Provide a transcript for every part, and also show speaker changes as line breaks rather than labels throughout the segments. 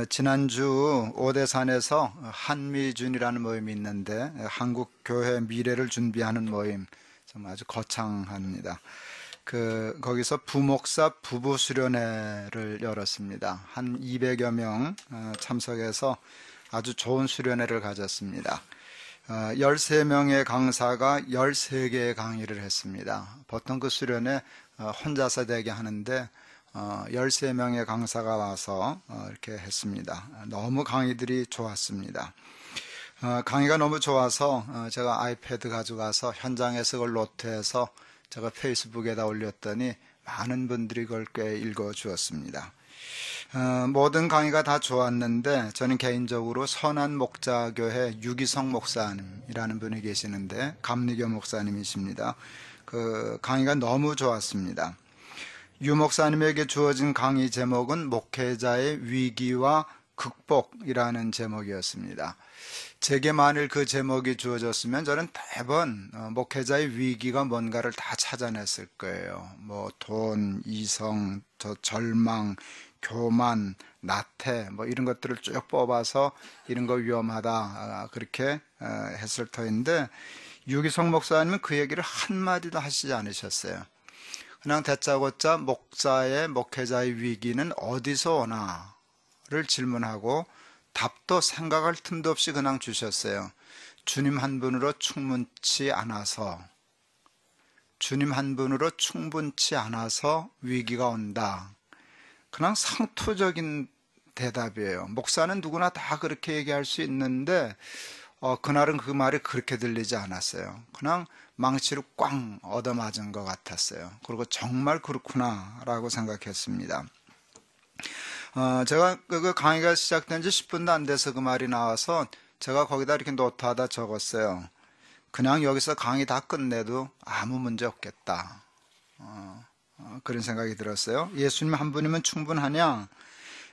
지난주 오대산에서 한미준이라는 모임이 있는데 한국 교회 미래를 준비하는 모임, 좀 아주 거창합니다. 거기서 부목사 부부 수련회를 열었습니다. 한 200여 명 참석해서 아주 좋은 수련회를 가졌습니다. 13명의 강사가 13개의 강의를 했습니다. 보통 그 수련회 혼자서 되게 하는데 13명의 강사가 와서 이렇게 했습니다. 너무 강의들이 좋았습니다. 강의가 너무 좋아서 제가 아이패드 가져가서 현장에서 그걸 노트해서 제가 페이스북에다 올렸더니 많은 분들이 그걸 꽤 읽어주었습니다. 모든 강의가 다 좋았는데 저는 개인적으로 선한목자교회 유기성 목사님이라는 분이 계시는데 감리교 목사님이십니다. 그 강의가 너무 좋았습니다. 유 목사님에게 주어진 강의 제목은 목회자의 위기와 극복이라는 제목이었습니다. 제게 만일 그 제목이 주어졌으면 저는 매번 목회자의 위기가 뭔가를 다 찾아냈을 거예요. 돈, 이성, 절망, 교만, 나태 이런 것들을 쭉 뽑아서 이런 거 위험하다 그렇게 했을 터인데 유기성 목사님은 그 얘기를 한마디도 하시지 않으셨어요. 그냥 다짜고짜 목회자의 위기는 어디서 오나를 질문하고 답도 생각할 틈도 없이 그냥 주셨어요. 주님 한 분으로 충분치 않아서 위기가 온다. 그냥 상투적인 대답이에요. 목사는 누구나 다 그렇게 얘기할 수 있는데 그날은 그 말이 그렇게 들리지 않았어요. 그냥 망치로 꽝 얻어맞은 것 같았어요. 그리고 정말 그렇구나 라고 생각했습니다. 제가 그 강의가 시작된 지 10분도 안 돼서 그 말이 나와서 제가 거기다 이렇게 노트하다 적었어요. 그냥 여기서 강의 다 끝내도 아무 문제 없겠다. 그런 생각이 들었어요. 예수님 한 분이면 충분하냐?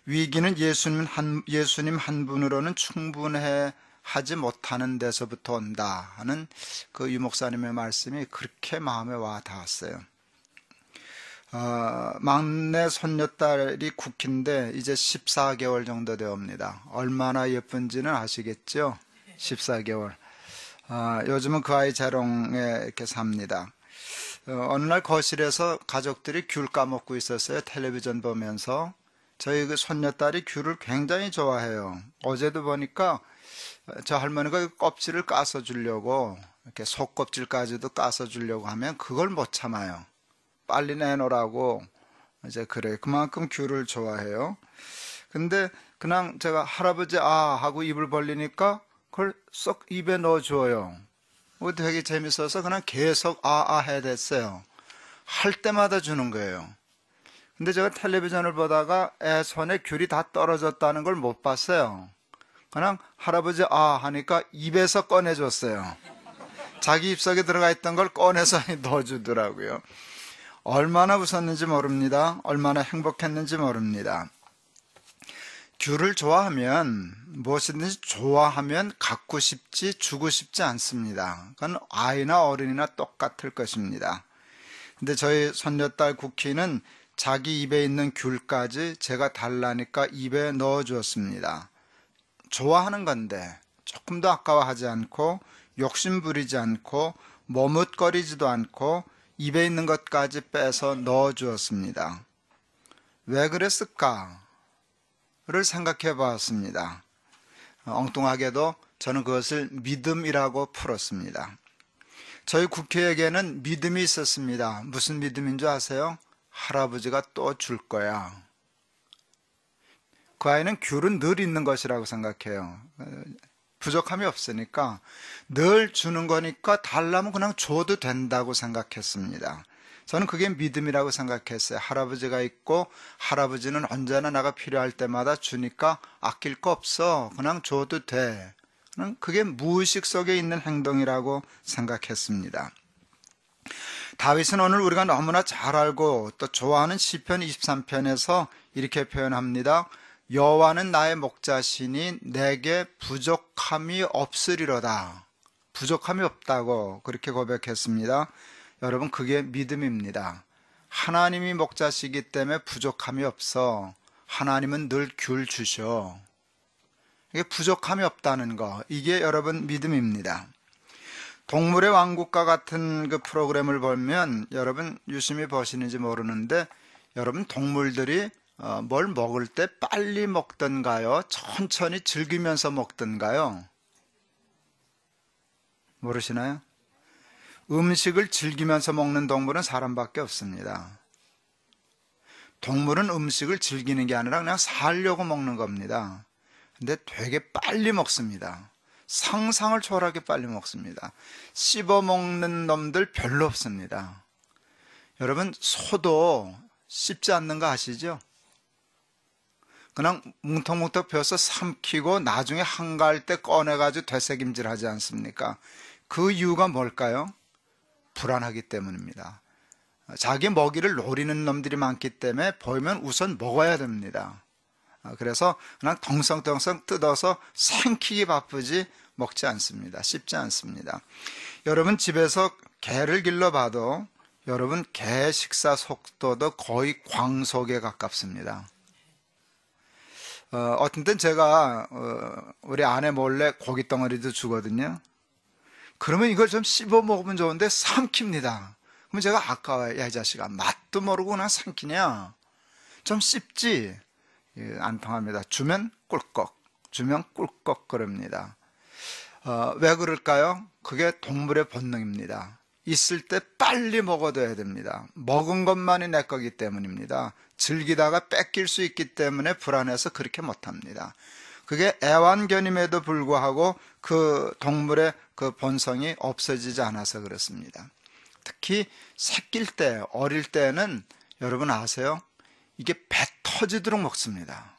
위기는 예수님 한 분으로는 충분해 하지 못하는 데서부터 온다 하는 그 유 목사님의 말씀이 그렇게 마음에 와 닿았어요. 막내 손녀딸이 국희인데 이제 14개월 정도 되옵니다. 얼마나 예쁜지는 아시겠죠? 14개월. 요즘은 그 아이 재롱에 이렇게 삽니다. 어느 날 거실에서 가족들이 귤 까먹고 있었어요. 텔레비전 보면서. 저희 그 손녀딸이 귤을 굉장히 좋아해요. 어제도 보니까 저 할머니가 껍질을 까서 주려고 이렇게 속껍질까지도 까서 주려고 하면 그걸 못 참아요. 빨리 내놓으라고 이제 그래요. 그만큼 귤을 좋아해요. 근데 그냥 제가 할아버지 하고 입을 벌리니까 그걸 쏙 입에 넣어줘요. 되게 재밌어서 그냥 계속 해야 됐어요. 할 때마다 주는 거예요. 근데 제가 텔레비전을 보다가 애 손에 귤이 다 떨어졌다는 걸 못 봤어요. 그냥 할아버지 하니까 입에서 꺼내줬어요. 자기 입속에 들어가 있던 걸 꺼내서 넣어주더라고요. 얼마나 웃었는지 모릅니다. 얼마나 행복했는지 모릅니다. 귤을 좋아하면 무엇이든지 좋아하면 갖고 싶지 주고 싶지 않습니다. 그건 아이나 어른이나 똑같을 것입니다. 근데 저희 손녀딸 국희는 자기 입에 있는 귤까지 제가 달라니까 입에 넣어주었습니다. 좋아하는 건데 조금도 아까워하지 않고 욕심 부리지 않고 머뭇거리지도 않고 입에 있는 것까지 빼서 넣어주었습니다. 왜 그랬을까를 생각해 보았습니다. 엉뚱하게도 저는 그것을 믿음이라고 풀었습니다. 저희 국회에게는 믿음이 있었습니다. 무슨 믿음인 줄 아세요? 할아버지가 또 줄 거야. 그 아이는 귤은 늘 있는 것이라고 생각해요. 부족함이 없으니까 늘 주는 거니까 달라면 그냥 줘도 된다고 생각했습니다. 저는 그게 믿음이라고 생각했어요. 할아버지가 있고 할아버지는 언제나 내가 필요할 때마다 주니까 아낄 거 없어. 그냥 줘도 돼. 그게 무의식 속에 있는 행동이라고 생각했습니다. 다윗은 오늘 우리가 너무나 잘 알고 또 좋아하는 시편 23편에서 이렇게 표현합니다. 여호와는 나의 목자시니 내게 부족함이 없으리로다. 부족함이 없다고 그렇게 고백했습니다. 여러분, 그게 믿음입니다. 하나님이 목자시기 때문에 부족함이 없어. 하나님은 늘 귤 주셔. 이게 부족함이 없다는 거, 이게 여러분 믿음입니다. 동물의 왕국과 같은 그 프로그램을 보면 여러분 유심히 보시는지 모르는데, 여러분 동물들이 뭘 먹을 때 빨리 먹던가요? 천천히 즐기면서 먹던가요? 모르시나요? 음식을 즐기면서 먹는 동물은 사람밖에 없습니다. 동물은 음식을 즐기는 게 아니라 그냥 살려고 먹는 겁니다. 근데 되게 빨리 먹습니다. 상상을 초월하게 빨리 먹습니다. 씹어 먹는 놈들 별로 없습니다. 여러분, 소도 씹지 않는 거 아시죠? 그냥 뭉텅뭉텅 펴서 삼키고 나중에 한가할 때 꺼내가지고 되새김질 하지 않습니까? 그 이유가 뭘까요? 불안하기 때문입니다. 자기 먹이를 노리는 놈들이 많기 때문에 보이면 우선 먹어야 됩니다. 그래서 그냥 덩성덩성 뜯어서 생키기 바쁘지 먹지 않습니다. 씹지 않습니다. 여러분 집에서 개를 길러봐도 여러분 개 식사 속도도 거의 광속에 가깝습니다. 어떤 땐 제가 우리 아내 몰래 고기 덩어리도 주거든요. 그러면 이걸 좀 씹어 먹으면 좋은데 삼킵니다. 그럼 제가 아까워요. 야, 이 자식아, 맛도 모르고 그냥 삼키냐? 좀 씹지. 안 통합니다. 주면 꿀꺽, 주면 꿀꺽 그럽니다. 왜 그럴까요? 그게 동물의 본능입니다. 있을 때 빨리 먹어둬야 됩니다. 먹은 것만이 내 거기 때문입니다. 즐기다가 뺏길 수 있기 때문에 불안해서 그렇게 못합니다. 그게 애완견임에도 불구하고 그 동물의 그 본성이 없어지지 않아서 그렇습니다. 특히 새끼일 때, 어릴 때는 여러분 아세요? 이게 배 터지도록 먹습니다.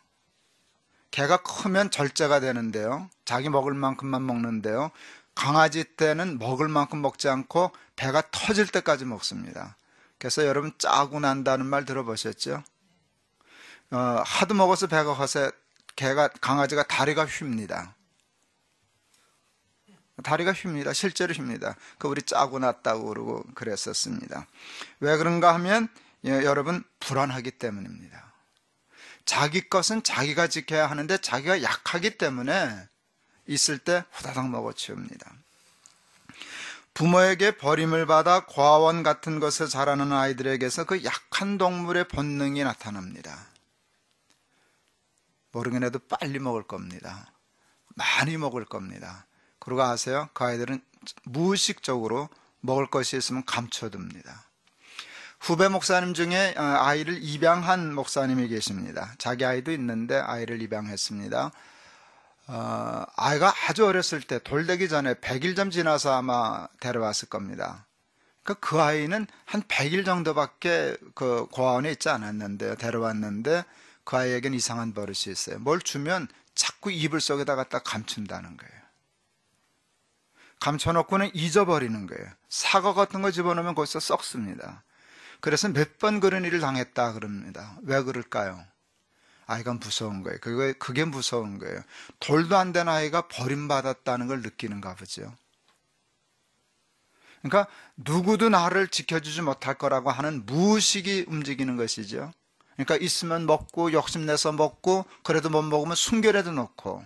개가 크면 절제가 되는데요. 자기 먹을 만큼만 먹는데요. 강아지 때는 먹을 만큼 먹지 않고 배가 터질 때까지 먹습니다. 그래서 여러분 짜고 난다는 말 들어보셨죠? 하도 먹어서 배가 커서 강아지가 다리가 휩니다. 다리가 휩니다. 실제로 휩니다. 우리 짜고 났다고 그러고 그랬었습니다. 왜 그런가 하면 여러분 불안하기 때문입니다. 자기 것은 자기가 지켜야 하는데 자기가 약하기 때문에 있을 때 후다닥 먹어치웁니다. 부모에게 버림을 받아 고아원 같은 곳에 자라는 아이들에게서 그 약한 동물의 본능이 나타납니다. 모르긴 해도 빨리 먹을 겁니다. 많이 먹을 겁니다. 그러고 아세요? 그 아이들은 무의식적으로 먹을 것이 있으면 감춰둡니다. 후배 목사님 중에 아이를 입양한 목사님이 계십니다. 자기 아이도 있는데 아이를 입양했습니다. 아이가 아주 어렸을 때 돌되기 전에 100일 좀 지나서 아마 데려왔을 겁니다. 그 아이는 한 100일 정도밖에 그 고아원에 있지 않았는데요. 데려왔는데 그 아이에겐 이상한 버릇이 있어요. 뭘 주면 자꾸 이불 속에다 갖다 감춘다는 거예요. 감춰놓고는 잊어버리는 거예요. 사과 같은 거 집어넣으면 거기서 썩습니다. 그래서 몇 번 그런 일을 당했다 그럽니다. 왜 그럴까요? 아이가 무서운 거예요. 그게 무서운 거예요. 돌도 안 된 아이가 버림받았다는 걸 느끼는가 보죠. 그러니까 누구도 나를 지켜주지 못할 거라고 하는 무의식이 움직이는 것이죠. 그러니까 있으면 먹고 욕심내서 먹고 그래도 못 먹으면 숨겨라도 놓고.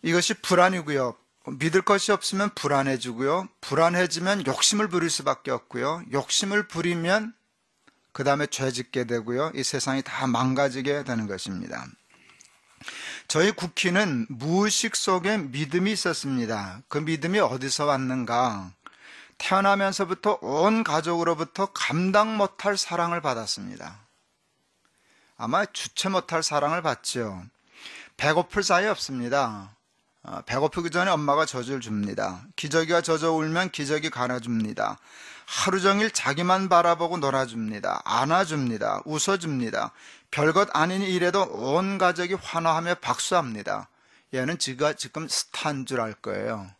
이것이 불안이고요. 믿을 것이 없으면 불안해지고요. 불안해지면 욕심을 부릴 수밖에 없고요. 욕심을 부리면 그 다음에 죄 짓게 되고요. 이 세상이 다 망가지게 되는 것입니다. 저희 국희는 무의식 속에 믿음이 있었습니다. 그 믿음이 어디서 왔는가? 태어나면서부터 온 가족으로부터 감당 못할 사랑을 받았습니다. 아마 주체 못할 사랑을 받죠. 배고플 사이 없습니다. 배고프기 전에 엄마가 젖을 줍니다. 기저귀가 젖어 울면 기저귀 갈아줍니다. 하루 종일 자기만 바라보고 놀아줍니다. 안아줍니다. 웃어줍니다. 별것 아닌 일에도 온 가족이 환호하며 박수합니다. 얘는 지금 스타인 줄 알 거예요.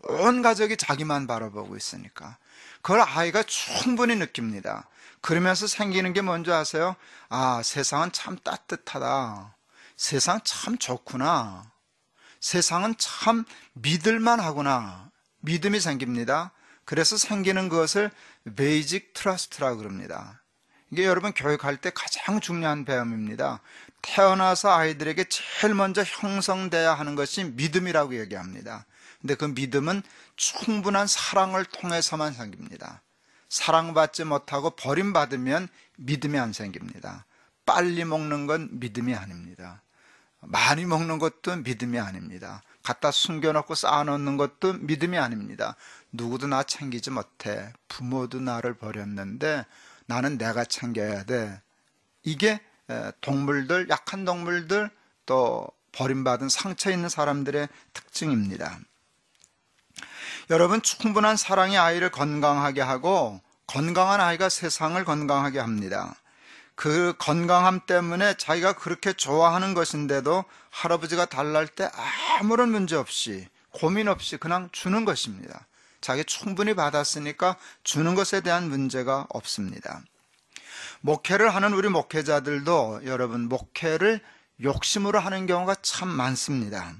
온 가족이 자기만 바라보고 있으니까. 그걸 아이가 충분히 느낍니다. 그러면서 생기는 게 뭔지 아세요? 아, 세상은 참 따뜻하다. 세상 참 좋구나. 세상은 참 믿을만 하구나. 믿음이 생깁니다. 그래서 생기는 것을 베이직 트러스트라고 그럽니다. 이게 여러분 교육할 때 가장 중요한 배움입니다. 태어나서 아이들에게 제일 먼저 형성돼야 하는 것이 믿음이라고 얘기합니다. 근데 그 믿음은 충분한 사랑을 통해서만 생깁니다. 사랑받지 못하고 버림받으면 믿음이 안 생깁니다. 빨리 먹는 건 믿음이 아닙니다. 많이 먹는 것도 믿음이 아닙니다. 갖다 숨겨놓고 쌓아놓는 것도 믿음이 아닙니다. 누구도 나 챙기지 못해. 부모도 나를 버렸는데 나는 내가 챙겨야 돼. 이게 동물들, 약한 동물들, 또 버림받은 상처 있는 사람들의 특징입니다. 여러분, 충분한 사랑이 아이를 건강하게 하고 건강한 아이가 세상을 건강하게 합니다. 그 건강함 때문에 자기가 그렇게 좋아하는 것인데도 할아버지가 달랄 때 아무런 문제 없이 고민 없이 그냥 주는 것입니다. 자기 충분히 받았으니까 주는 것에 대한 문제가 없습니다. 목회를 하는 우리 목회자들도 여러분 목회를 욕심으로 하는 경우가 참 많습니다.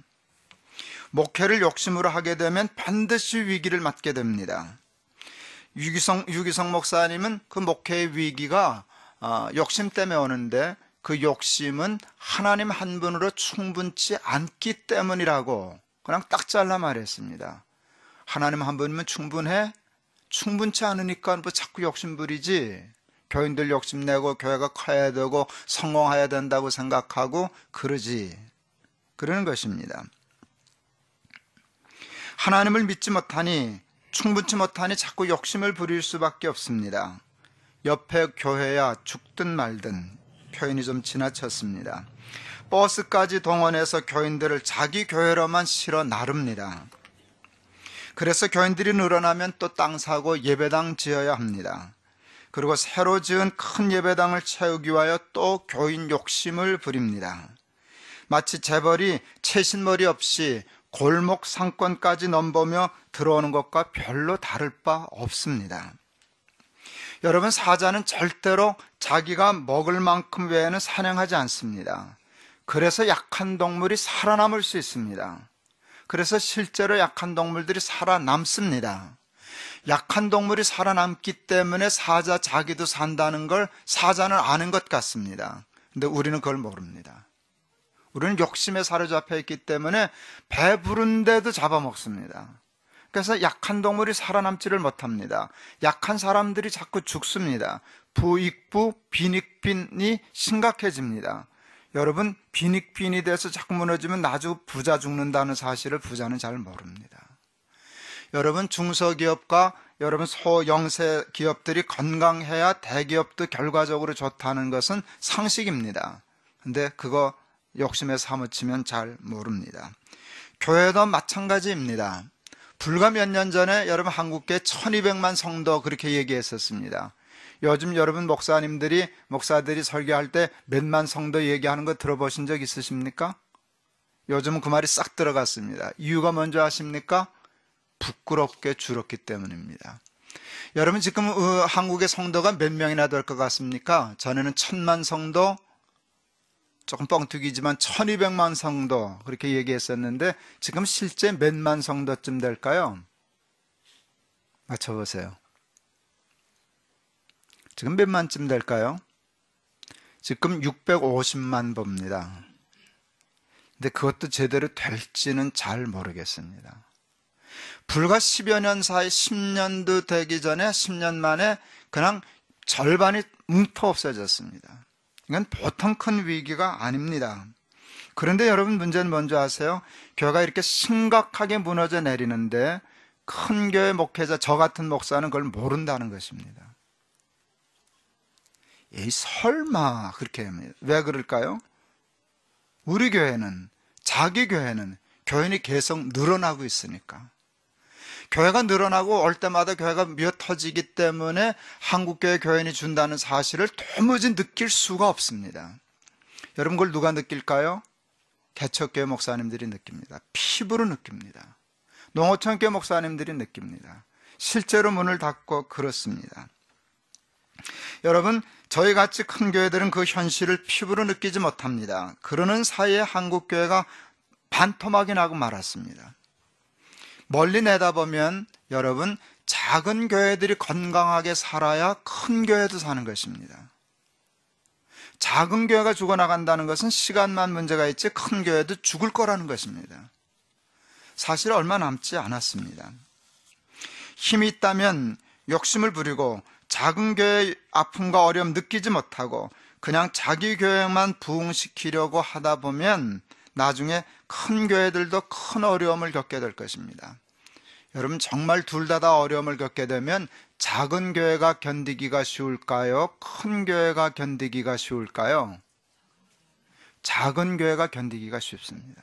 목회를 욕심으로 하게 되면 반드시 위기를 맞게 됩니다. 유기성 목사님은 그 목회의 위기가 욕심 때문에 오는데 그 욕심은 하나님 한 분으로 충분치 않기 때문이라고 그냥 딱 잘라 말했습니다. 하나님 한 분이면 충분해? 충분치 않으니까 뭐 자꾸 욕심 부리지. 교인들 욕심내고 교회가 커야 되고 성공해야 된다고 생각하고 그러지. 그러는 것입니다. 하나님을 믿지 못하니 충분치 못하니 자꾸 욕심을 부릴 수밖에 없습니다. 옆에 교회야 죽든 말든 표현이 좀 지나쳤습니다. 버스까지 동원해서 교인들을 자기 교회로만 실어 나릅니다. 그래서 교인들이 늘어나면 또 땅 사고 예배당 지어야 합니다. 그리고 새로 지은 큰 예배당을 채우기 위하여 또 교인 욕심을 부립니다. 마치 재벌이 채신머리 없이 골목 상권까지 넘보며 들어오는 것과 별로 다를 바 없습니다. 여러분, 사자는 절대로 자기가 먹을 만큼 외에는 사냥하지 않습니다. 그래서 약한 동물이 살아남을 수 있습니다. 그래서 실제로 약한 동물들이 살아남습니다. 약한 동물이 살아남기 때문에 사자 자기도 산다는 걸 사자는 아는 것 같습니다. 근데 우리는 그걸 모릅니다. 우리는 욕심에 사로잡혀 있기 때문에 배부른데도 잡아먹습니다. 그래서 약한 동물이 살아남지를 못합니다. 약한 사람들이 자꾸 죽습니다. 부익부, 빈익빈이 심각해집니다. 여러분, 빈익빈이 돼서 자꾸 무너지면 나중에 부자 죽는다는 사실을 부자는 잘 모릅니다. 여러분, 중소기업과 여러분 소영세 기업들이 건강해야 대기업도 결과적으로 좋다는 것은 상식입니다. 근데 그거 욕심에 사무치면 잘 모릅니다. 교회도 마찬가지입니다. 불과 몇 년 전에 여러분 한국교회 1200만 성도 그렇게 얘기했었습니다. 요즘 여러분 목사들이 설교할 때 몇만 성도 얘기하는 거 들어보신 적 있으십니까? 요즘은 그 말이 싹 들어갔습니다. 이유가 뭔지 아십니까? 부끄럽게 줄었기 때문입니다. 여러분, 지금 한국의 성도가 몇 명이나 될 것 같습니까? 전에는 1000만 성도, 조금 뻥튀기지만 1200만 성도 그렇게 얘기했었는데 지금 실제 몇만 성도쯤 될까요? 맞춰보세요. 지금 몇만쯤 될까요? 지금 650만 봅니다. 근데 그것도 제대로 될지는 잘 모르겠습니다. 불과 10여 년 사이 10년도 되기 전에 10년 만에 그냥 절반이 뭉터 없어졌습니다. 이건 보통 큰 위기가 아닙니다. 그런데 여러분, 문제는 뭔지 아세요? 교회가 이렇게 심각하게 무너져 내리는데 큰 교회 목회자, 저 같은 목사는 그걸 모른다는 것입니다. 설마 그렇게 합니다. 왜 그럴까요? 우리 교회는, 자기 교회는 교인이 계속 늘어나고 있으니까. 교회가 늘어나고 올 때마다 교회가 미어터지기 때문에 한국교회 교인이 준다는 사실을 도무지 느낄 수가 없습니다. 여러분, 그걸 누가 느낄까요? 개척교회 목사님들이 느낍니다. 피부로 느낍니다. 농어촌교회 목사님들이 느낍니다. 실제로 문을 닫고 그렇습니다. 여러분, 저희같이 큰 교회들은 그 현실을 피부로 느끼지 못합니다. 그러는 사이에 한국교회가 반토막이 나고 말았습니다. 멀리 내다보면 여러분, 작은 교회들이 건강하게 살아야 큰 교회도 사는 것입니다. 작은 교회가 죽어나간다는 것은 시간만 문제가 있지 큰 교회도 죽을 거라는 것입니다. 사실 얼마 남지 않았습니다. 힘이 있다면 욕심을 부리고 작은 교회의 아픔과 어려움 느끼지 못하고 그냥 자기 교회만 부흥시키려고 하다 보면 나중에 큰 교회들도 큰 어려움을 겪게 될 것입니다. 여러분, 정말 둘 다 어려움을 겪게 되면 작은 교회가 견디기가 쉬울까요? 큰 교회가 견디기가 쉬울까요? 작은 교회가 견디기가 쉽습니다.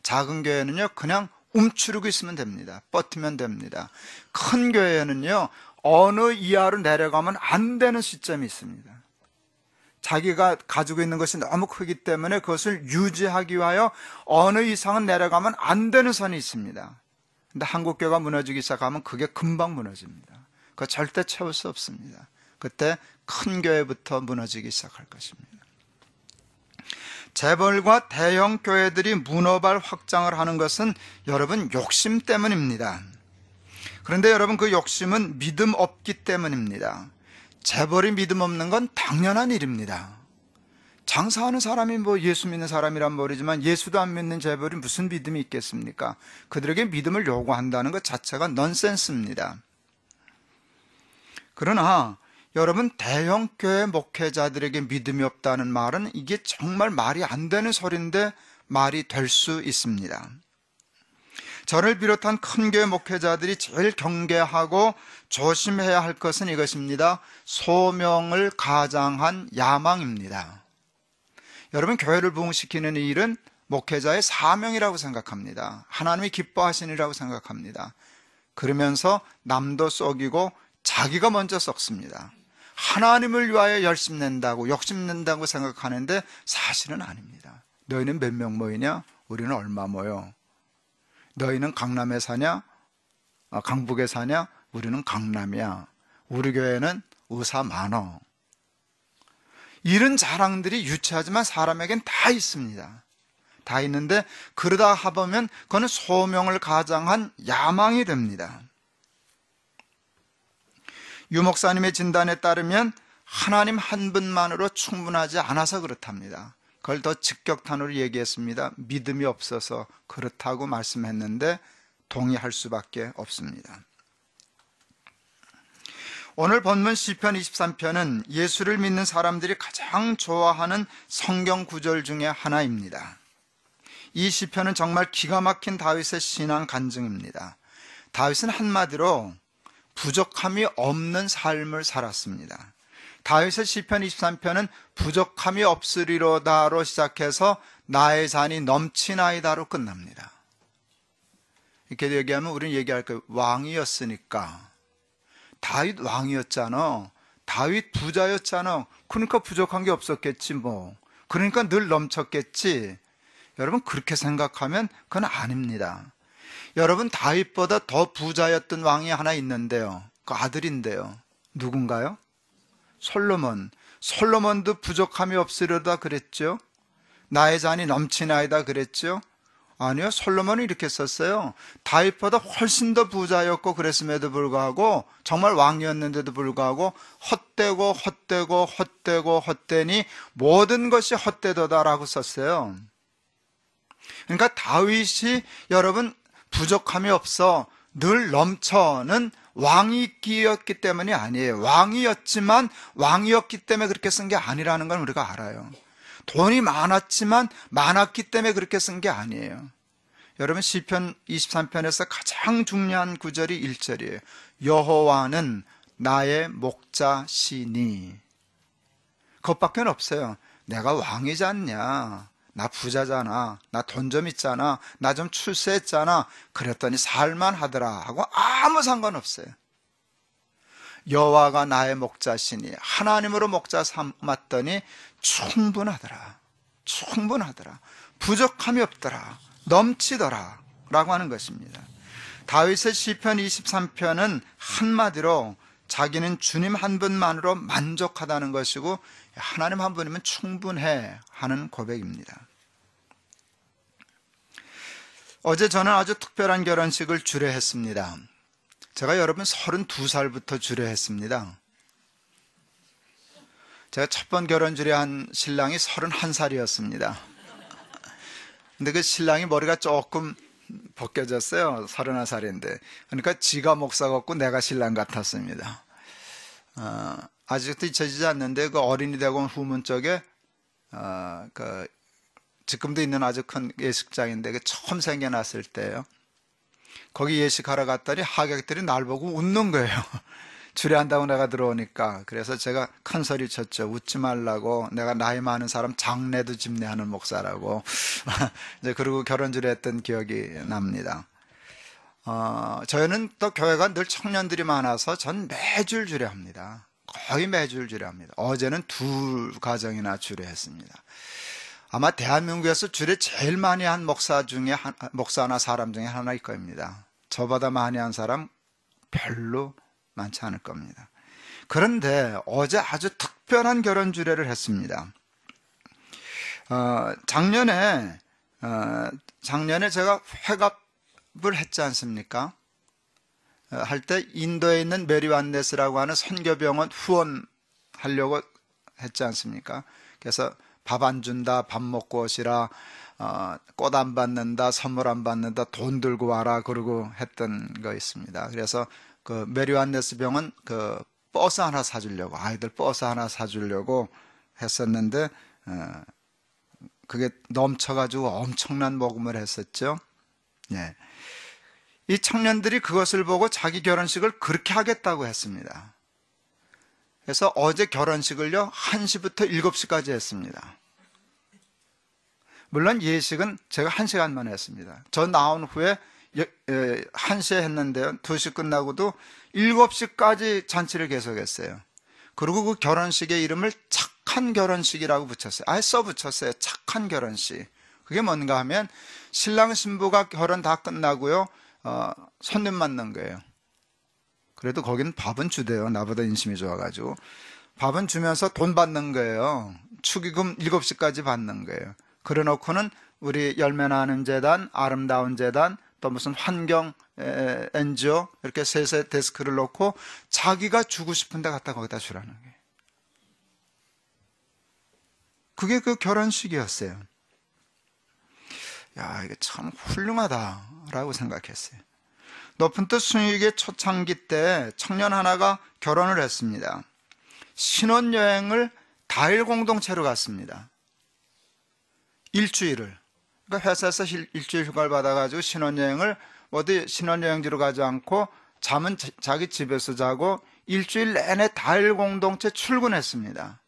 작은 교회는요, 그냥 움츠리고 있으면 됩니다. 버티면 됩니다. 큰 교회는요, 어느 이하로 내려가면 안 되는 시점이 있습니다. 자기가 가지고 있는 것이 너무 크기 때문에 그것을 유지하기 위하여 어느 이상은 내려가면 안 되는 선이 있습니다. 근데 한국교회가 무너지기 시작하면 그게 금방 무너집니다. 그거 절대 채울 수 없습니다. 그때 큰 교회부터 무너지기 시작할 것입니다. 재벌과 대형 교회들이 문어발 확장을 하는 것은 여러분 욕심 때문입니다. 그런데 여러분, 그 욕심은 믿음 없기 때문입니다. 재벌이 믿음 없는 건 당연한 일입니다. 장사하는 사람이 예수 믿는 사람이란 말이지만 예수도 안 믿는 재벌이 무슨 믿음이 있겠습니까? 그들에게 믿음을 요구한다는 것 자체가 넌센스입니다. 그러나 여러분, 대형 교회 목회자들에게 믿음이 없다는 말은 이게 정말 말이 안 되는 소리인데 말이 될 수 있습니다. 저를 비롯한 큰 교회 목회자들이 제일 경계하고 조심해야 할 것은 이것입니다. 소명을 가장한 야망입니다. 여러분, 교회를 부흥시키는 일은 목회자의 사명이라고 생각합니다. 하나님이 기뻐하시는 일이라고 생각합니다. 그러면서 남도 썩이고 자기가 먼저 썩습니다. 하나님을 위하여 열심 낸다고 욕심 낸다고 생각하는데 사실은 아닙니다. 너희는 몇 명 모이냐? 우리는 얼마 모여. 너희는 강남에 사냐? 강북에 사냐? 우리는 강남이야. 우리 교회는 의사 많어. 이런 자랑들이 유치하지만 사람에겐 다 있습니다. 다 있는데 그러다 하보면 그거는 소명을 가장한 야망이 됩니다. 유 목사님의 진단에 따르면 하나님 한 분만으로 충분하지 않아서 그렇답니다. 그걸 더 직격탄으로 얘기했습니다. 믿음이 없어서 그렇다고 말씀했는데 동의할 수밖에 없습니다. 오늘 본문 시편 23편은 예수를 믿는 사람들이 가장 좋아하는 성경 구절 중에 하나입니다. 이 시편은 정말 기가 막힌 다윗의 신앙 간증입니다. 다윗은 한마디로 부족함이 없는 삶을 살았습니다. 다윗의 시편 23편은 부족함이 없으리로다로 시작해서 나의 잔이 넘치나이다로 끝납니다. 이렇게 얘기하면 우리는 얘기할 거예요. 왕이었으니까. 다윗 왕이었잖아. 다윗 부자였잖아. 그러니까 부족한 게 없었겠지 뭐. 그러니까 늘 넘쳤겠지. 여러분, 그렇게 생각하면 그건 아닙니다. 여러분, 다윗보다 더 부자였던 왕이 하나 있는데요. 그 아들인데요. 누군가요? 솔로몬. 솔로몬도 부족함이 없으려다 그랬죠. 나의 잔이 넘치나이다 그랬죠. 아니요, 솔로몬은 이렇게 썼어요. 다윗보다 훨씬 더 부자였고 그랬음에도 불구하고, 정말 왕이었는데도 불구하고 헛되고 헛되고 헛되고 헛되니 모든 것이 헛되도다라고 썼어요. 그러니까 다윗이 여러분 부족함이 없어 늘 넘쳐는 왕이었기 때문이 아니에요. 왕이었지만 왕이었기 때문에 그렇게 쓴 게 아니라는 걸 우리가 알아요. 돈이 많았지만 많았기 때문에 그렇게 쓴 게 아니에요. 여러분, 시편 23편에서 가장 중요한 구절이 1절이에요. 여호와는 나의 목자시니. 그것밖에 없어요. 내가 왕이지 않냐, 나 부자잖아, 나 돈 좀 있잖아, 나 좀 출세했잖아, 그랬더니 살만하더라 하고 아무 상관없어요. 여호와가 나의 목자시니, 하나님으로 목자 삼았더니 충분하더라, 충분하더라, 부족함이 없더라, 넘치더라 라고 하는 것입니다. 다윗의 시편 23편은 한마디로 자기는 주님 한 분만으로 만족하다는 것이고 하나님 한 분이면 충분해 하는 고백입니다. 어제 저는 아주 특별한 결혼식을 주례했습니다. 제가 여러분 32살부터 주례했습니다. 제가 첫 번 결혼 주례한 신랑이 31살이었습니다. 근데 그 신랑이 머리가 조금 벗겨졌어요. 31살인데. 그러니까 지가 목사 같고 내가 신랑 같았습니다. 아직도 잊혀지지 않는데 그 어린이 대공원 후문 쪽에 지금도 있는 아주 큰 예식장인데 처음 생겨났을 때요. 거기 예식하러 갔더니 하객들이 날 보고 웃는 거예요. 주례한다고 내가 들어오니까. 그래서 제가 큰 소리 쳤죠. 웃지 말라고. 내가 나이 많은 사람 장례도 집례하는 목사라고. 이제 그리고 결혼 주례했던 기억이 납니다. 저희는 또 교회가 늘 청년들이 많아서 전 매주 주례합니다. 거의 매주 주례합니다. 어제는 2가정이나 주례했습니다. 아마 대한민국에서 주례 제일 많이 한 목사나 사람 중에 하나일 겁니다. 저보다 많이 한 사람 별로 많지 않을 겁니다. 그런데 어제 아주 특별한 결혼 주례를 했습니다. 작년에 제가 회갑을 했지 않습니까? 할 때 인도에 있는 메리완네스라고 하는 선교병원 후원하려고 했지 않습니까? 그래서 밥 안 준다, 밥 먹고 오시라, 꽃 안 받는다, 선물 안 받는다, 돈 들고 와라, 그러고 했던 거 있습니다. 그래서 그 메리완네스 병원 버스 하나 사주려고, 아이들 버스 하나 사주려고 했었는데, 그게 넘쳐가지고 엄청난 모금을 했었죠. 예. 이 청년들이 그것을 보고 자기 결혼식을 그렇게 하겠다고 했습니다. 그래서 어제 결혼식을요, 1시부터 7시까지 했습니다. 물론 예식은 제가 1시간만 했습니다. 저 나온 후에 1시에 했는데요, 2시 끝나고도 7시까지 잔치를 계속했어요. 그리고 그 결혼식의 이름을 착한 결혼식이라고 붙였어요. 아예 써붙였어요. 착한 결혼식. 그게 뭔가 하면 신랑 신부가 결혼 다 끝나고요, 손님 맞는 거예요. 그래도 거기는 밥은 주대요. 나보다 인심이 좋아가지고. 밥은 주면서 돈 받는 거예요. 축의금 7시까지 받는 거예요. 그래 놓고는 우리 열매나는 재단, 아름다운 재단, 또 무슨 환경 NGO 이렇게 셋의 데스크를 놓고 자기가 주고 싶은 데 갖다 거기다 주라는 거예요. 그게 그 결혼식이었어요. 야, 이게 참 훌륭하다라고 생각했어요. 높은 뜻 순육의 초창기 때 청년 하나가 결혼을 했습니다. 신혼여행을 다일 공동체로 갔습니다. 일주일을. 그러니까 회사에서 일주일 휴가를 받아가지고 신혼여행을 어디 신혼여행지로 가지 않고 잠은 자기 집에서 자고 일주일 내내 다일 공동체 출근했습니다.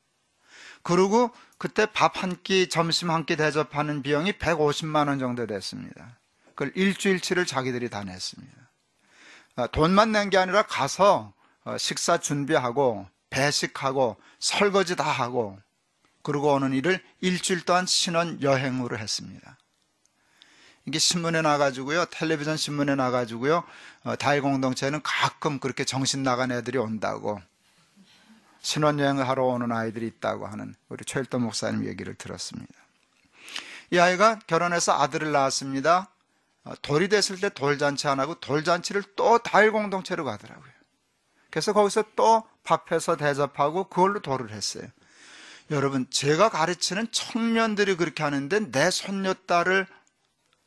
그리고 그때 밥 한 끼, 점심 한 끼 대접하는 비용이 150만 원 정도 됐습니다. 그걸 일주일치를 자기들이 다 냈습니다. 돈만 낸 게 아니라 가서 식사 준비하고 배식하고 설거지 다 하고 그러고 오는 일을 일주일 동안 신혼여행으로 했습니다. 이게 신문에 나가지고요, 텔레비전 신문에 나가지고요, 다일 공동체는 가끔 그렇게 정신 나간 애들이 온다고, 신혼여행을 하러 오는 아이들이 있다고 하는 우리 최일도 목사님 얘기를 들었습니다. 이 아이가 결혼해서 아들을 낳았습니다. 돌이 됐을 때 돌잔치 안 하고 돌잔치를 또 다일 공동체로 가더라고요. 그래서 거기서 또 밥해서 대접하고 그걸로 돌을 했어요. 여러분, 제가 가르치는 청년들이 그렇게 하는데 내 손녀딸을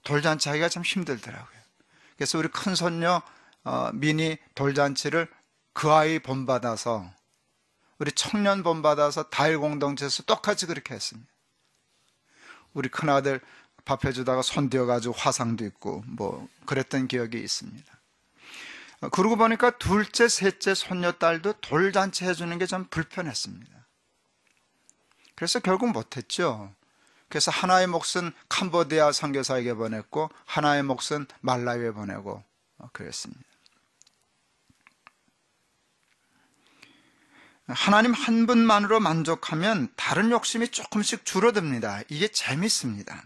돌잔치 하기가 참 힘들더라고요. 그래서 우리 큰 손녀 미니 돌잔치를 그 아이 본받아서, 우리 청년 본받아서 다일 공동체에서 똑같이 그렇게 했습니다. 우리 큰아들 밥 해주다가 손 뒤어가지고 화상도 있고 뭐 그랬던 기억이 있습니다. 그러고 보니까 둘째, 셋째 손녀딸도 돌잔치 해주는 게 좀 불편했습니다. 그래서 결국 못했죠. 그래서 하나의 몫은 캄보디아 선교사에게 보냈고 하나의 몫은 말라위에 보내고 그랬습니다. 하나님 한 분만으로 만족하면 다른 욕심이 조금씩 줄어듭니다. 이게 재밌습니다.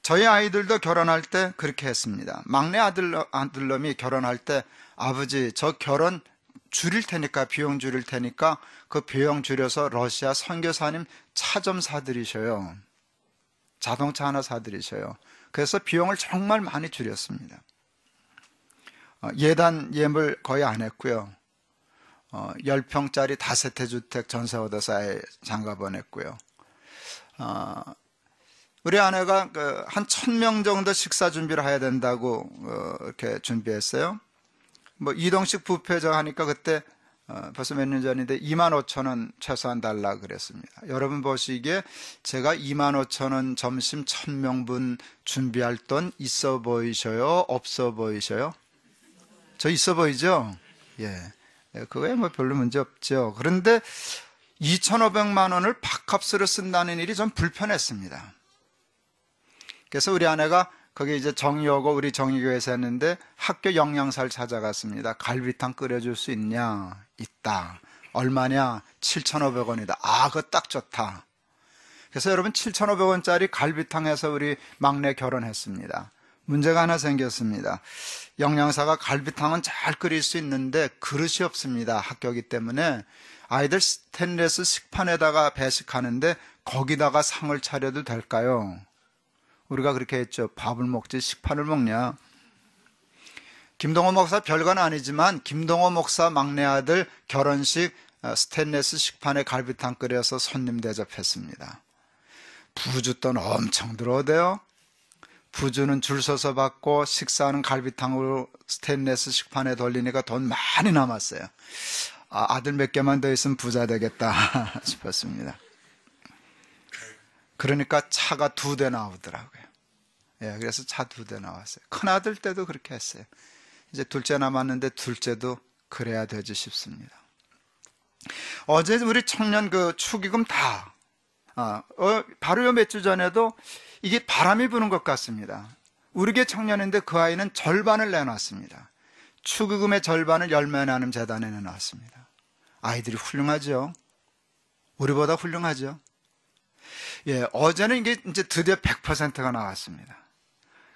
저희 아이들도 결혼할 때 그렇게 했습니다. 막내 아들놈이 결혼할 때 아버지 저 결혼 줄일 테니까, 비용 줄일 테니까 그 비용 줄여서 러시아 선교사님 차 좀 사드리셔요. 자동차 하나 사드리셔요. 그래서 비용을 정말 많이 줄였습니다. 예단 예물 거의 안 했고요. 10평짜리 다세대 주택 전세 얻어서 장가 보냈고요. 우리 아내가 한 1000명 정도 식사 준비를 해야 된다고 이렇게 준비했어요. 뭐 이동식 뷔페죠 하니까 그때 벌써 몇 년 전인데 25,000원 최소한 달라 그랬습니다. 여러분 보시기에 제가 25,000원 점심 1000명분 준비할 돈 있어 보이셔요? 없어 보이셔요? 저 있어 보이죠? 예. 그거에 뭐 별로 문제 없죠. 그런데 2,500만 원을 밥값으로 쓴다는 일이 좀 불편했습니다. 그래서 우리 아내가 거기 이제 정의여고 우리 정의교회에서 했는데 학교 영양사를 찾아갔습니다. 갈비탕 끓여줄 수 있냐? 있다. 얼마냐? 7,500원이다. 아, 그거 딱 좋다. 그래서 여러분 7,500원짜리 갈비탕 해서 우리 막내 결혼했습니다. 문제가 하나 생겼습니다. 영양사가 갈비탕은 잘 끓일 수 있는데 그릇이 없습니다. 학교이기 때문에 아이들 스테인리스 식판에다가 배식하는데 거기다가 상을 차려도 될까요? 우리가 그렇게 했죠. 밥을 먹지 식판을 먹냐. 김동호 목사 별건 아니지만 김동호 목사 막내 아들 결혼식 스테인리스 식판에 갈비탕 끓여서 손님 대접했습니다. 부주돈 엄청 들어오대요. 부주는 줄 서서 받고 식사하는 갈비탕으로 스테인리스 식판에 돌리니까 돈 많이 남았어요. 아들 몇 개만 더 있으면 부자 되겠다 싶었습니다. 그러니까 차가 2대 나오더라고요. 예, 그래서 차 2대 나왔어요. 큰아들 때도 그렇게 했어요. 이제 둘째 남았는데 둘째도 그래야 되지 싶습니다. 어제 우리 청년 축의금 다 바로 요 몇 주 전에도 이게 바람이 부는 것 같습니다. 우리 교 청년인데 그 아이는 절반을 내놨습니다. 축의금의 절반을 열매나눔 재단에 내놨습니다. 아이들이 훌륭하죠. 우리보다 훌륭하죠. 예, 어제는 이게 이제 드디어 100%가 나왔습니다.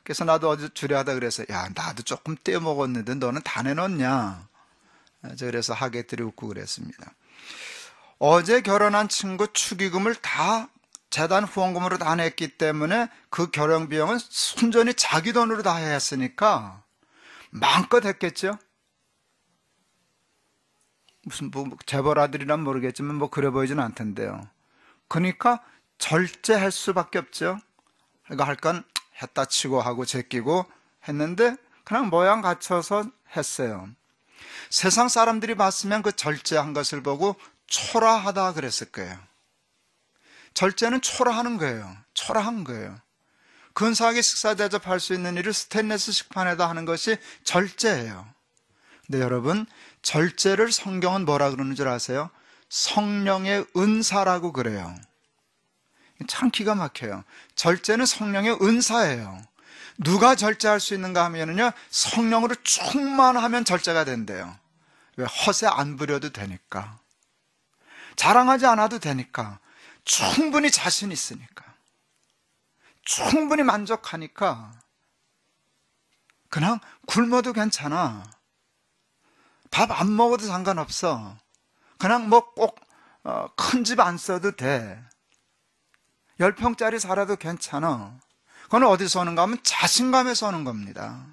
그래서 나도 어제 주례하다 그래서 야, 나도 조금 떼어 먹었는데 너는 다 내놓냐? 그래서 하객들이 웃고 그랬습니다. 어제 결혼한 친구 축의금을 다 재단 후원금으로 다 냈기 때문에 그 결혼 비용은 순전히 자기 돈으로 다 했으니까 마음껏 했겠죠? 무슨 재벌 아들이란 모르겠지만 그래 보이지는 않던데요. 그러니까 절제할 수밖에 없죠. 그러니까 할 건 했다 치고 하고 제끼고 했는데 그냥 모양 갖춰서 했어요. 세상 사람들이 봤으면 그 절제한 것을 보고 초라하다 그랬을 거예요. 절제는 초라하는 거예요. 초라한 거예요. 근사하게 식사 대접할 수 있는 일을 스테인리스 식판에다 하는 것이 절제예요. 근데 여러분, 절제를 성경은 뭐라 그러는 줄 아세요? 성령의 은사라고 그래요. 참 기가 막혀요. 절제는 성령의 은사예요. 누가 절제할 수 있는가 하면요, 성령으로 충만하면 절제가 된대요. 왜? 허세 안 부려도 되니까. 자랑하지 않아도 되니까. 충분히 자신 있으니까. 충분히 만족하니까. 그냥 굶어도 괜찮아. 밥 안 먹어도 상관없어. 그냥 꼭 큰 집 안 써도 돼. 10평짜리 살아도 괜찮아. 그건 어디서 오는가 하면 자신감에서 오는 겁니다.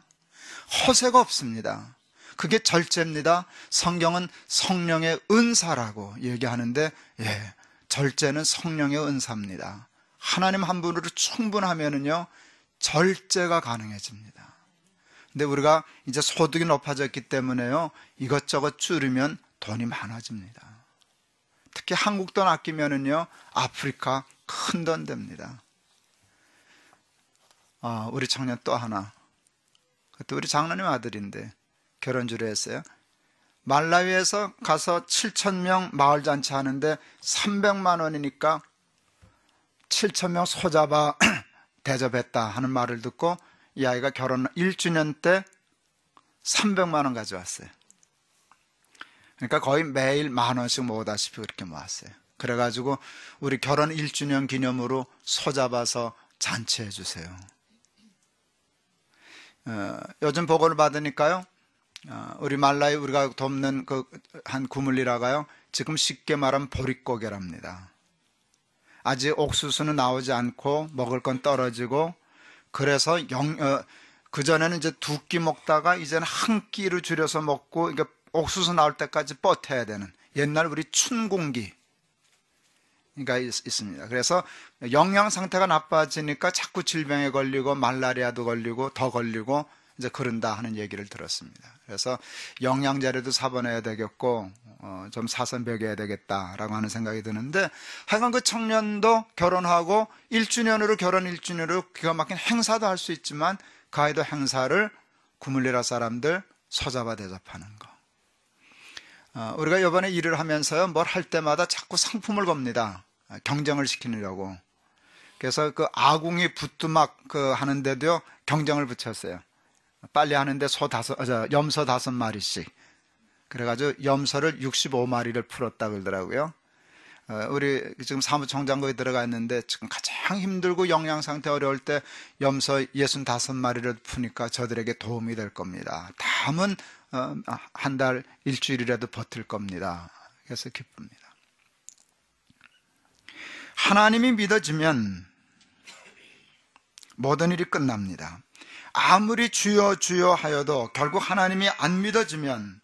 허세가 없습니다. 그게 절제입니다. 성경은 성령의 은사라고 얘기하는데, 예, 절제는 성령의 은사입니다. 하나님 한 분으로 충분하면은요, 절제가 가능해집니다. 근데 우리가 이제 소득이 높아졌기 때문에요, 이것저것 줄이면 돈이 많아집니다. 특히 한국 돈 아끼면은요, 아프리카 큰 돈 됩니다. 우리 청년 또 하나. 그것도 우리 장로님 아들인데 결혼 주례했어요. 말라위에서 가서 7,000명 마을잔치 하는데 300만 원이니까 7,000명 소잡아 대접했다 하는 말을 듣고 이 아이가 결혼 1주년 때 300만 원 가져왔어요. 그러니까 거의 매일 10,000원씩 모으다시피 그렇게 모았어요. 그래가지고 우리 결혼 1주년 기념으로 소잡아서 잔치해 주세요. 요즘 보고를 받으니까요, 우리 말라위 우리가 돕는 한 구물리라가요, 지금 쉽게 말하면 보릿고개랍니다. 아직 옥수수는 나오지 않고 먹을 건 떨어지고, 그래서 그전에는 이제 두 끼 먹다가 이제는 한 끼로 줄여서 먹고, 이게 옥수수 나올 때까지 버텨야 되는, 옛날 우리 춘공기가 있습니다. 그래서 영양 상태가 나빠지니까 자꾸 질병에 걸리고 말라리아도 걸리고 더 걸리고 이제 그런다 하는 얘기를 들었습니다. 그래서 영양제라도 사보내야 되겠고 좀 사서 먹여야 되겠다라고 하는 생각이 드는데, 하여간 그 청년도 결혼하고 1주년으로 결혼 1주년으로 기가 막힌 행사도 할 수 있지만 그 아이도 행사를 구물리라 사람들 서잡아 대접하는 거. 우리가 이번에 일을 하면서요, 뭘 할 때마다 자꾸 상품을 겁니다. 경쟁을 시키려고. 그래서 그 아궁이 부뚜막 하는데도요 경쟁을 붙였어요. 빨리 하는데 염소 5마리씩. 그래가지고 염소를 65마리를 풀었다 그러더라고요. 우리 지금 사무총장 거기 들어가 있는데 지금 가장 힘들고 영양 상태 어려울 때 염소 65마리를 푸니까 저들에게 도움이 될 겁니다. 다음은 한 달, 일주일이라도 버틸 겁니다. 그래서 기쁩니다. 하나님이 믿어지면 모든 일이 끝납니다. 아무리 주여 주여 하여도 결국 하나님이 안 믿어지면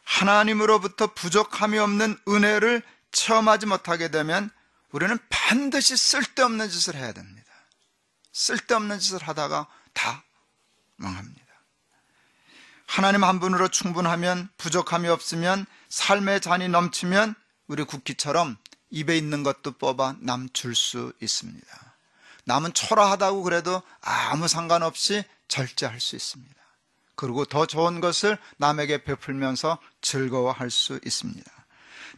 하나님으로부터 부족함이 없는 은혜를 체험하지 못하게 되면 우리는 반드시 쓸데없는 짓을 해야 됩니다. 쓸데없는 짓을 하다가 다 망합니다. 하나님 한 분으로 충분하면, 부족함이 없으면, 삶의 잔이 넘치면 우리 국기처럼 입에 있는 것도 뽑아 남 줄 수 있습니다. 남은 초라하다고 그래도 아무 상관없이 절제할 수 있습니다. 그리고 더 좋은 것을 남에게 베풀면서 즐거워할 수 있습니다.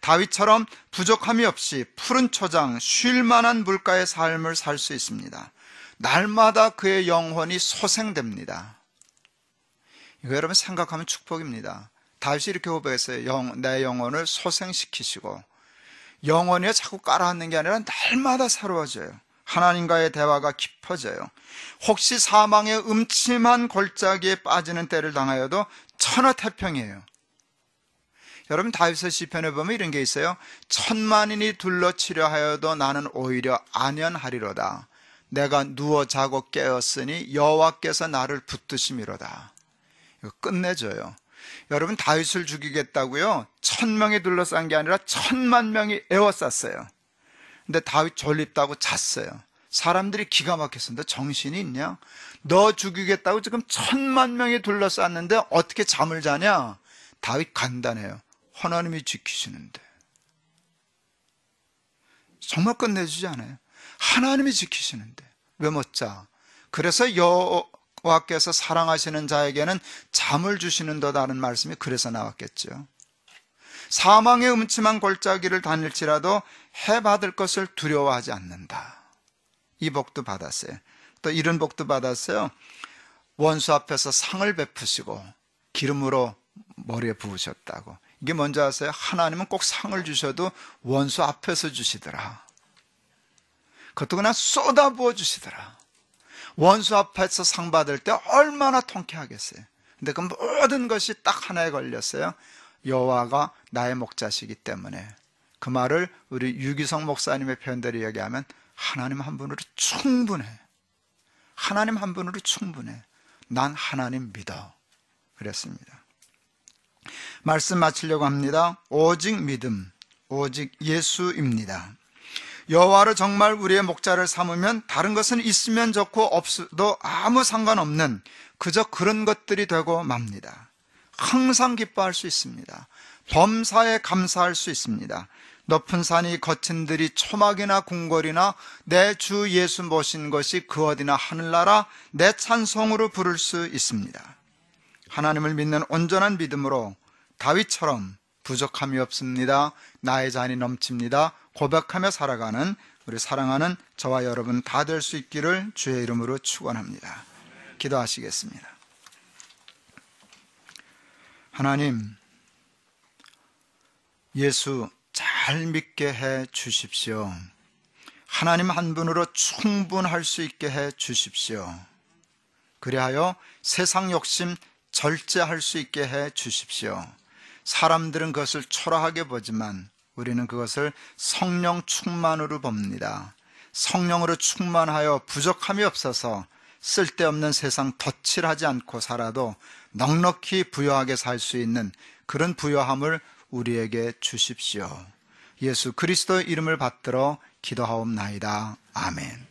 다윗처럼 부족함이 없이 푸른 초장, 쉴 만한 물가의 삶을 살 수 있습니다. 날마다 그의 영혼이 소생됩니다. 이거 여러분 생각하면 축복입니다. 다윗이 이렇게 고백했어요. 내 영혼을 소생시키시고, 영혼이 자꾸 깔아앉는 게 아니라 날마다 새로워져요. 하나님과의 대화가 깊어져요. 혹시 사망의 음침한 골짜기에 빠지는 때를 당하여도 천하태평이에요. 여러분 다윗의 시편에 보면 이런 게 있어요. 천만인이 둘러치려 하여도 나는 오히려 안연하리로다. 내가 누워 자고 깨었으니 여호와께서 나를 붙드심이로다. 이거 끝내줘요. 여러분 다윗을 죽이겠다고요 1000명이 둘러싼 게 아니라 1000만명이 에워쌌어요. 근데 다윗 졸립다고 잤어요. 사람들이 기가 막혔습니다. 정신이 있냐? 너 죽이겠다고 지금 1000만명이 둘러쌌는데 어떻게 잠을 자냐? 다윗 간단해요. 하나님이 지키시는데. 정말 끝내주지 않아요? 하나님이 지키시는데 왜 못 자? 그래서 여호와께서 사랑하시는 자에게는 잠을 주시는도다는 말씀이 그래서 나왔겠죠. 사망의 음침한 골짜기를 다닐지라도 해 받을 것을 두려워하지 않는다. 이 복도 받았어요. 또 이런 복도 받았어요. 원수 앞에서 상을 베푸시고 기름으로 머리에 부으셨다고. 이게 뭔지 아세요? 하나님은 꼭 상을 주셔도 원수 앞에서 주시더라. 그것도 그냥 쏟아부어 주시더라. 원수 앞에서 상 받을 때 얼마나 통쾌하겠어요. 근데 그 모든 것이 딱 하나에 걸렸어요. 여호와가 나의 목자시기 때문에. 그 말을 우리 유기성 목사님의 표현대로 이야기하면 하나님 한 분으로 충분해. 하나님 한 분으로 충분해. 난 하나님 믿어. 그랬습니다. 말씀 마치려고 합니다. 오직 믿음, 오직 예수입니다. 여호와를 정말 우리의 목자를 삼으면 다른 것은 있으면 좋고 없어도 아무 상관없는 그저 그런 것들이 되고 맙니다. 항상 기뻐할 수 있습니다. 범사에 감사할 수 있습니다. 높은 산이 거친 들이 초막이나 궁궐이나 내 주 예수 모신 것이 그 어디나 하늘나라 내 찬송으로 부를 수 있습니다. 하나님을 믿는 온전한 믿음으로 다윗처럼 부족함이 없습니다. 나의 잔이 넘칩니다. 고백하며 살아가는 우리 사랑하는 저와 여러분 다 될 수 있기를 주의 이름으로 축원합니다. 기도하시겠습니다. 하나님, 예수 잘 믿게 해 주십시오. 하나님 한 분으로 충분할 수 있게 해 주십시오. 그리하여 세상 욕심 절제할 수 있게 해 주십시오. 사람들은 그것을 초라하게 보지만 우리는 그것을 성령 충만으로 봅니다. 성령으로 충만하여 부족함이 없어서 쓸데없는 세상 덧칠하지 않고 살아도 넉넉히 부유하게 살 수 있는 그런 부유함을 우리에게 주십시오. 예수 그리스도의 이름을 받들어 기도하옵나이다. 아멘.